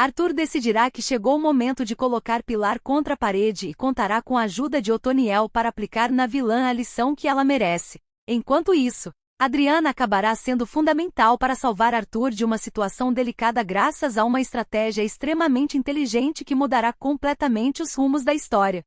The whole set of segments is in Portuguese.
Arthur decidirá que chegou o momento de colocar Pilar contra a parede e contará com a ajuda de Otoniel para aplicar na vilã a lição que ela merece. Enquanto isso, Adriana acabará sendo fundamental para salvar Arthur de uma situação delicada graças a uma estratégia extremamente inteligente que mudará completamente os rumos da história.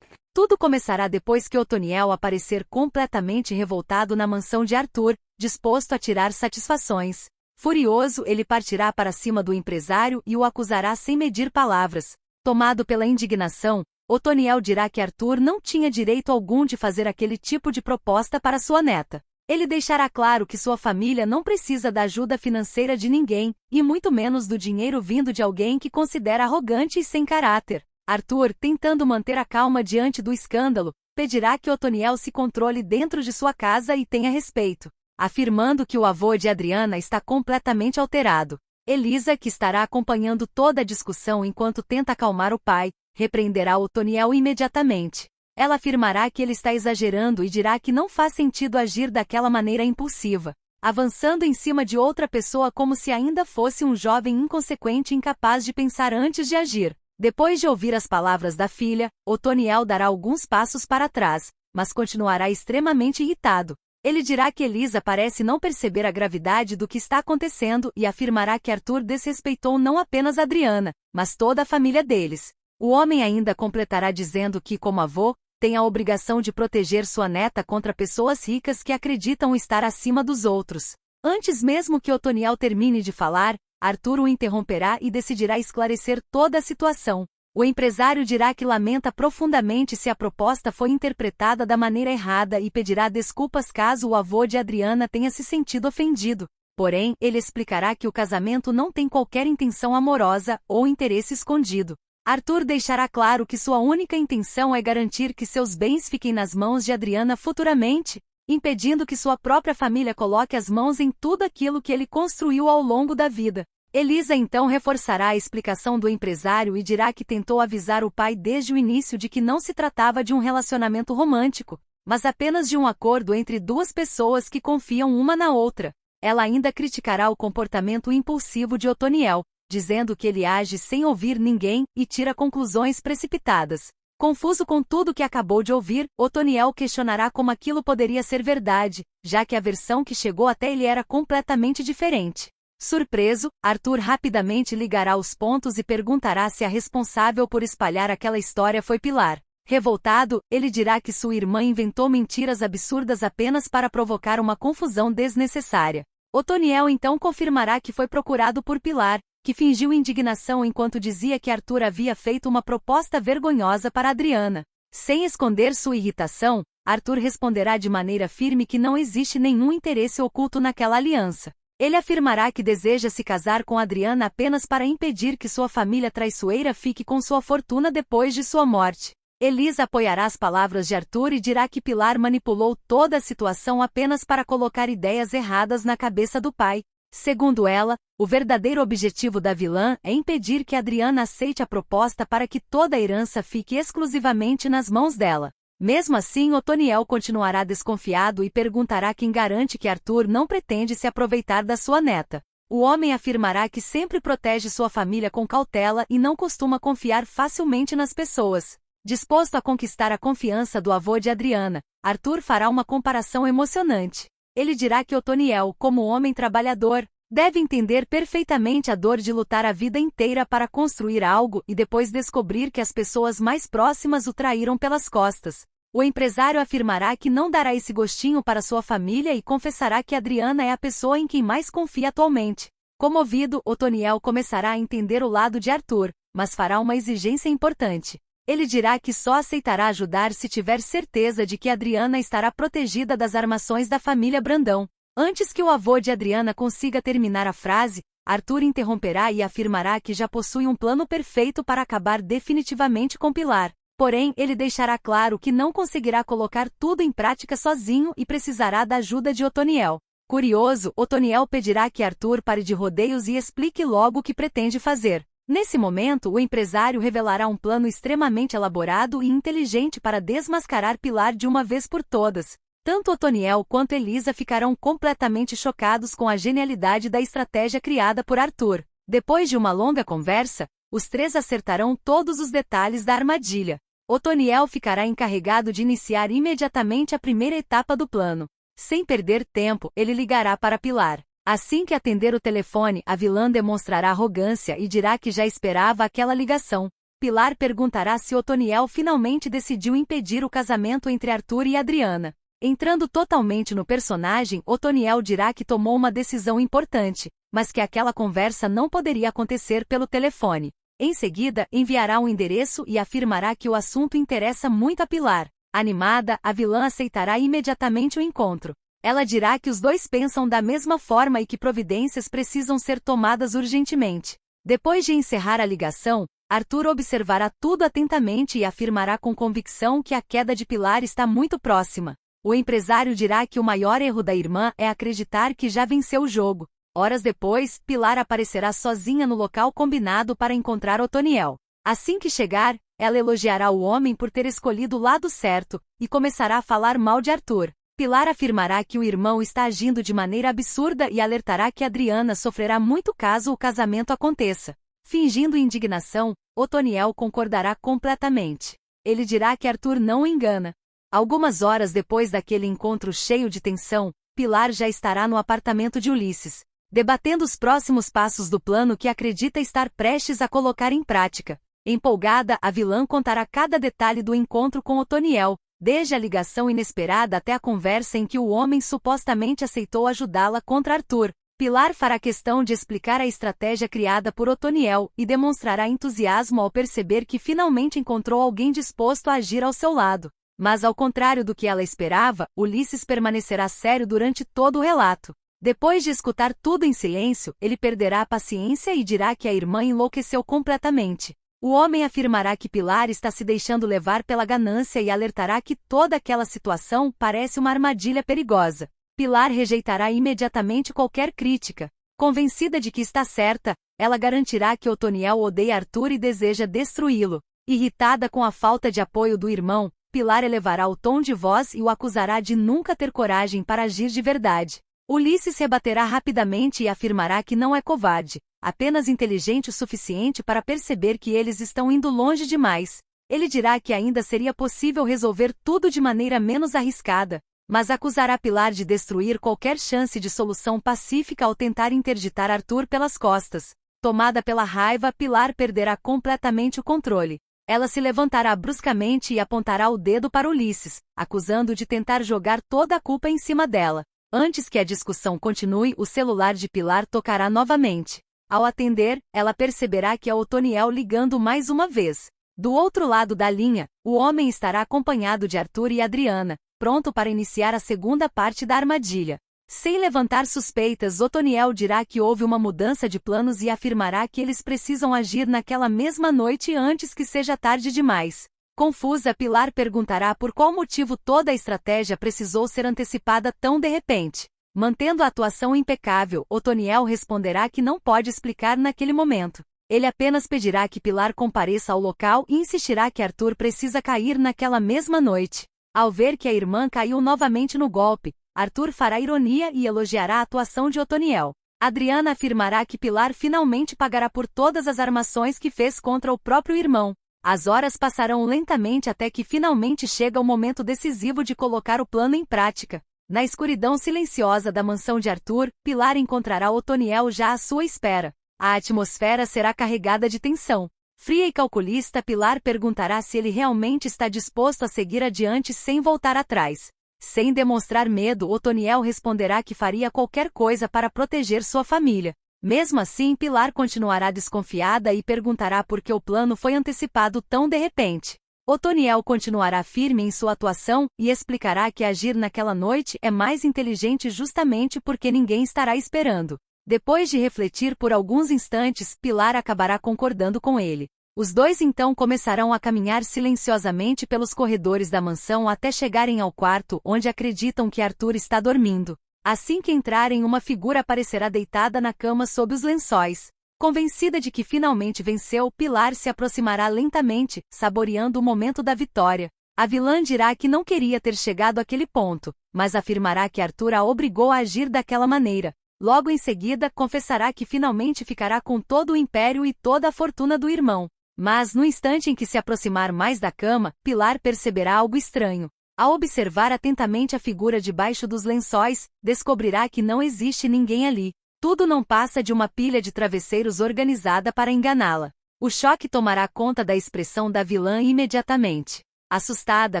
Tudo começará depois que Otoniel aparecer completamente revoltado na mansão de Arthur, disposto a tirar satisfações. Furioso, ele partirá para cima do empresário e o acusará sem medir palavras. Tomado pela indignação, Otoniel dirá que Arthur não tinha direito algum de fazer aquele tipo de proposta para sua neta. Ele deixará claro que sua família não precisa da ajuda financeira de ninguém, e muito menos do dinheiro vindo de alguém que considera arrogante e sem caráter. Arthur, tentando manter a calma diante do escândalo, pedirá que Otoniel se controle dentro de sua casa e tenha respeito, afirmando que o avô de Adriana está completamente alterado. Elisa, que estará acompanhando toda a discussão enquanto tenta acalmar o pai, repreenderá Otoniel imediatamente. Ela afirmará que ele está exagerando e dirá que não faz sentido agir daquela maneira impulsiva, avançando em cima de outra pessoa como se ainda fosse um jovem inconsequente e incapaz de pensar antes de agir. Depois de ouvir as palavras da filha, Otoniel dará alguns passos para trás, mas continuará extremamente irritado. Ele dirá que Elisa parece não perceber a gravidade do que está acontecendo e afirmará que Arthur desrespeitou não apenas Adriana, mas toda a família deles. O homem ainda completará dizendo que, como avô, tem a obrigação de proteger sua neta contra pessoas ricas que acreditam estar acima dos outros. Antes mesmo que Otoniel termine de falar, Arthur o interromperá e decidirá esclarecer toda a situação. O empresário dirá que lamenta profundamente se a proposta foi interpretada da maneira errada e pedirá desculpas caso o avô de Adriana tenha se sentido ofendido. Porém, ele explicará que o casamento não tem qualquer intenção amorosa ou interesse escondido. Arthur deixará claro que sua única intenção é garantir que seus bens fiquem nas mãos de Adriana futuramente, impedindo que sua própria família coloque as mãos em tudo aquilo que ele construiu ao longo da vida. Elisa então reforçará a explicação do empresário e dirá que tentou avisar o pai desde o início de que não se tratava de um relacionamento romântico, mas apenas de um acordo entre duas pessoas que confiam uma na outra. Ela ainda criticará o comportamento impulsivo de Otoniel, dizendo que ele age sem ouvir ninguém e tira conclusões precipitadas. Confuso com tudo que acabou de ouvir, Otoniel questionará como aquilo poderia ser verdade, já que a versão que chegou até ele era completamente diferente. Surpreso, Arthur rapidamente ligará os pontos e perguntará se a responsável por espalhar aquela história foi Pilar. Revoltado, ele dirá que sua irmã inventou mentiras absurdas apenas para provocar uma confusão desnecessária. Otoniel então confirmará que foi procurado por Pilar, que fingiu indignação enquanto dizia que Arthur havia feito uma proposta vergonhosa para Adriana. Sem esconder sua irritação, Arthur responderá de maneira firme que não existe nenhum interesse oculto naquela aliança. Ele afirmará que deseja se casar com Adriana apenas para impedir que sua família traiçoeira fique com sua fortuna depois de sua morte. Elisa apoiará as palavras de Arthur e dirá que Pilar manipulou toda a situação apenas para colocar ideias erradas na cabeça do pai. Segundo ela, o verdadeiro objetivo da vilã é impedir que Adriana aceite a proposta para que toda a herança fique exclusivamente nas mãos dela. Mesmo assim, Otoniel continuará desconfiado e perguntará quem garante que Arthur não pretende se aproveitar da sua neta. O homem afirmará que sempre protege sua família com cautela e não costuma confiar facilmente nas pessoas. Disposto a conquistar a confiança do avô de Adriana, Arthur fará uma comparação emocionante. Ele dirá que Otoniel, como homem trabalhador, deve entender perfeitamente a dor de lutar a vida inteira para construir algo e depois descobrir que as pessoas mais próximas o traíram pelas costas. O empresário afirmará que não dará esse gostinho para sua família e confessará que Adriana é a pessoa em quem mais confia atualmente. Comovido, Otoniel começará a entender o lado de Arthur, mas fará uma exigência importante. Ele dirá que só aceitará ajudar se tiver certeza de que Adriana estará protegida das armações da família Brandão. Antes que o avô de Adriana consiga terminar a frase, Arthur interromperá e afirmará que já possui um plano perfeito para acabar definitivamente com Pilar. Porém, ele deixará claro que não conseguirá colocar tudo em prática sozinho e precisará da ajuda de Otoniel. Curioso, Otoniel pedirá que Arthur pare de rodeios e explique logo o que pretende fazer. Nesse momento, o empresário revelará um plano extremamente elaborado e inteligente para desmascarar Pilar de uma vez por todas. Tanto Otoniel quanto Elisa ficarão completamente chocados com a genialidade da estratégia criada por Arthur. Depois de uma longa conversa, Os três acertarão todos os detalhes da armadilha. Otoniel ficará encarregado de iniciar imediatamente a primeira etapa do plano. Sem perder tempo, ele ligará para Pilar. Assim que atender o telefone, a vilã demonstrará arrogância e dirá que já esperava aquela ligação. Pilar perguntará se Otoniel finalmente decidiu impedir o casamento entre Arthur e Adriana. Entrando totalmente no personagem, Otoniel dirá que tomou uma decisão importante, mas que aquela conversa não poderia acontecer pelo telefone. Em seguida, enviará um endereço e afirmará que o assunto interessa muito a Pilar. Animada, a vilã aceitará imediatamente o encontro. Ela dirá que os dois pensam da mesma forma e que providências precisam ser tomadas urgentemente. Depois de encerrar a ligação, Arthur observará tudo atentamente e afirmará com convicção que a queda de Pilar está muito próxima. O empresário dirá que o maior erro da irmã é acreditar que já venceu o jogo. Horas depois, Pilar aparecerá sozinha no local combinado para encontrar Otoniel. Assim que chegar, ela elogiará o homem por ter escolhido o lado certo, e começará a falar mal de Arthur. Pilar afirmará que o irmão está agindo de maneira absurda e alertará que Adriana sofrerá muito caso o casamento aconteça. Fingindo indignação, Otoniel concordará completamente. Ele dirá que Arthur não o engana. Algumas horas depois daquele encontro cheio de tensão, Pilar já estará no apartamento de Ulisses, debatendo os próximos passos do plano que acredita estar prestes a colocar em prática. Empolgada, a vilã contará cada detalhe do encontro com Otoniel, desde a ligação inesperada até a conversa em que o homem supostamente aceitou ajudá-la contra Arthur. Pilar fará questão de explicar a estratégia criada por Otoniel e demonstrará entusiasmo ao perceber que finalmente encontrou alguém disposto a agir ao seu lado. Mas ao contrário do que ela esperava, Ulisses permanecerá sério durante todo o relato. Depois de escutar tudo em silêncio, ele perderá a paciência e dirá que a irmã enlouqueceu completamente. O homem afirmará que Pilar está se deixando levar pela ganância e alertará que toda aquela situação parece uma armadilha perigosa. Pilar rejeitará imediatamente qualquer crítica. Convencida de que está certa, ela garantirá que Otoniel odeia Arthur e deseja destruí-lo. Irritada com a falta de apoio do irmão, Pilar elevará o tom de voz e o acusará de nunca ter coragem para agir de verdade. Ulisses rebaterá rapidamente e afirmará que não é covarde, apenas inteligente o suficiente para perceber que eles estão indo longe demais. Ele dirá que ainda seria possível resolver tudo de maneira menos arriscada, mas acusará Pilar de destruir qualquer chance de solução pacífica ao tentar interditar Arthur pelas costas. Tomada pela raiva, Pilar perderá completamente o controle. Ela se levantará bruscamente e apontará o dedo para Ulisses, acusando-o de tentar jogar toda a culpa em cima dela. Antes que a discussão continue, o celular de Pilar tocará novamente. Ao atender, ela perceberá que é Otoniel ligando mais uma vez. Do outro lado da linha, o homem estará acompanhado de Arthur e Adriana, pronto para iniciar a segunda parte da armadilha. Sem levantar suspeitas, Otoniel dirá que houve uma mudança de planos e afirmará que eles precisam agir naquela mesma noite antes que seja tarde demais. Confusa, Pilar perguntará por qual motivo toda a estratégia precisou ser antecipada tão de repente. Mantendo a atuação impecável, Otoniel responderá que não pode explicar naquele momento. Ele apenas pedirá que Pilar compareça ao local e insistirá que Arthur precisa cair naquela mesma noite. Ao ver que a irmã caiu novamente no golpe, Arthur fará ironia e elogiará a atuação de Otoniel. Adriana afirmará que Pilar finalmente pagará por todas as armações que fez contra o próprio irmão. As horas passarão lentamente até que finalmente chega o momento decisivo de colocar o plano em prática. Na escuridão silenciosa da mansão de Arthur, Pilar encontrará Otoniel já à sua espera. A atmosfera será carregada de tensão. Fria e calculista, Pilar perguntará se ele realmente está disposto a seguir adiante sem voltar atrás. Sem demonstrar medo, Otoniel responderá que faria qualquer coisa para proteger sua família. Mesmo assim, Pilar continuará desconfiada e perguntará por que o plano foi antecipado tão de repente. Otoniel continuará firme em sua atuação e explicará que agir naquela noite é mais inteligente justamente porque ninguém estará esperando. Depois de refletir por alguns instantes, Pilar acabará concordando com ele. Os dois então começarão a caminhar silenciosamente pelos corredores da mansão até chegarem ao quarto onde acreditam que Arthur está dormindo. Assim que entrarem, uma figura aparecerá deitada na cama sob os lençóis. Convencida de que finalmente venceu, Pilar se aproximará lentamente, saboreando o momento da vitória. A vilã dirá que não queria ter chegado àquele ponto, mas afirmará que Arthur a obrigou a agir daquela maneira. Logo em seguida, confessará que finalmente ficará com todo o império e toda a fortuna do irmão. Mas, no instante em que se aproximar mais da cama, Pilar perceberá algo estranho. Ao observar atentamente a figura debaixo dos lençóis, descobrirá que não existe ninguém ali. Tudo não passa de uma pilha de travesseiros organizada para enganá-la. O choque tomará conta da expressão da vilã imediatamente. Assustada,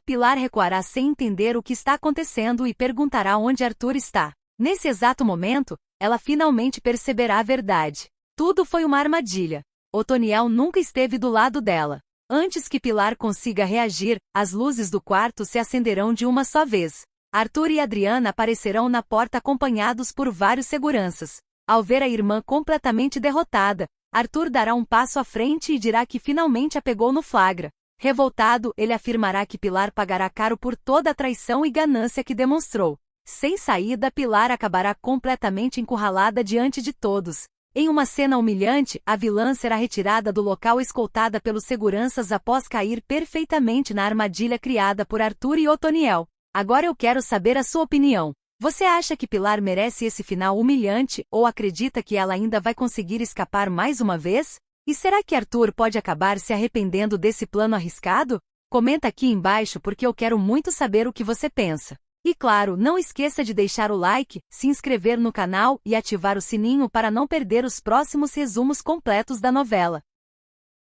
Pilar recuará sem entender o que está acontecendo e perguntará onde Arthur está. Nesse exato momento, ela finalmente perceberá a verdade. Tudo foi uma armadilha. Otoniel nunca esteve do lado dela. Antes que Pilar consiga reagir, as luzes do quarto se acenderão de uma só vez. Arthur e Adriana aparecerão na porta acompanhados por vários seguranças. Ao ver a irmã completamente derrotada, Arthur dará um passo à frente e dirá que finalmente a pegou no flagra. Revoltado, ele afirmará que Pilar pagará caro por toda a traição e ganância que demonstrou. Sem saída, Pilar acabará completamente encurralada diante de todos. Em uma cena humilhante, a vilã será retirada do local escoltada pelos seguranças após cair perfeitamente na armadilha criada por Arthur e Otoniel. Agora eu quero saber a sua opinião. Você acha que Pilar merece esse final humilhante ou acredita que ela ainda vai conseguir escapar mais uma vez? E será que Arthur pode acabar se arrependendo desse plano arriscado? Comenta aqui embaixo porque eu quero muito saber o que você pensa. E claro, não esqueça de deixar o like, se inscrever no canal e ativar o sininho para não perder os próximos resumos completos da novela.